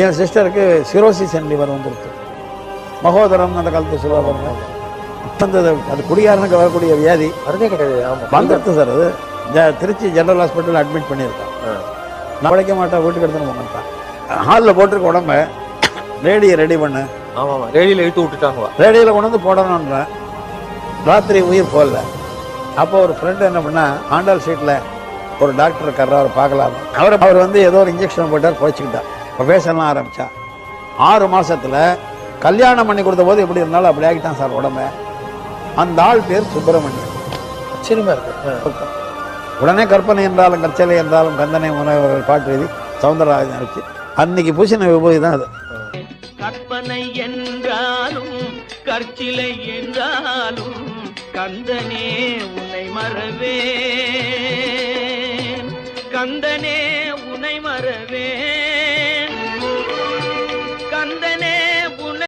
என் சிஸ்டருக்கு cirrhosis and liver வந்துருக்கு. மகோதரம் அந்த காலத்து சொல்லுவாங்க. அது குடிகாரனுக்கு வரக்கூடிய வியாதி மருந்தே கிடையாது. ஆமாம் வந்துடுது சார். அது திருச்சி ஜெனரல் ஹாஸ்பிட்டல் அட்மிட் பண்ணியிருக்கான். நான் உழைக்க மாட்டேன், வீட்டுக்கு எடுத்துன்னு போக மாட்டேன். ஹாலில் போட்டிருக்க உடம்ப ரேடியை ரெடி பண்ணு. ஆமாம் ரேடியோவில் இழுத்து விட்டுட்டாங்களா? ரேடியோவில் கொண்டு வந்து போடணுன்றேன். ராத்திரி உயிர் போகல. அப்போ ஒரு ஃப்ரெண்டு என்ன பண்ணா, ஆண்டாள் சீட்டில் ஒரு டாக்டர் இருக்கார், அவர் பார்க்கலாம். அவர் வந்து ஏதோ ஒரு இன்ஜெக்ஷன் போட்டார், குறைச்சிக்கிட்டார். இப்போ பேசலாம் ஆரம்பித்தா 6 மாதத்தில் கல்யாணம் பண்ணி கொடுத்த போது எப்படி இருந்தாலும் அப்படி ஆகிட்டான் சார் உடம்ப. அந்த ஆள் பேர் சுப்பிரமணியன். ஆச்சரியமா இருக்கு. உடனே கற்பனை என்றாலும் கற்சலை என்றாலும் கந்தனை முனைவர்கள் பாட்டு எழுதி சவுந்தரராஜன் அடிச்சு அன்னைக்கு பூசின விபூதி தான் அது. கற்பனை என்றாலும் கற்சிலை என்றாலும் கந்தனே உன்னை மறவேன், கந்தனே உன்னை மறவேன்.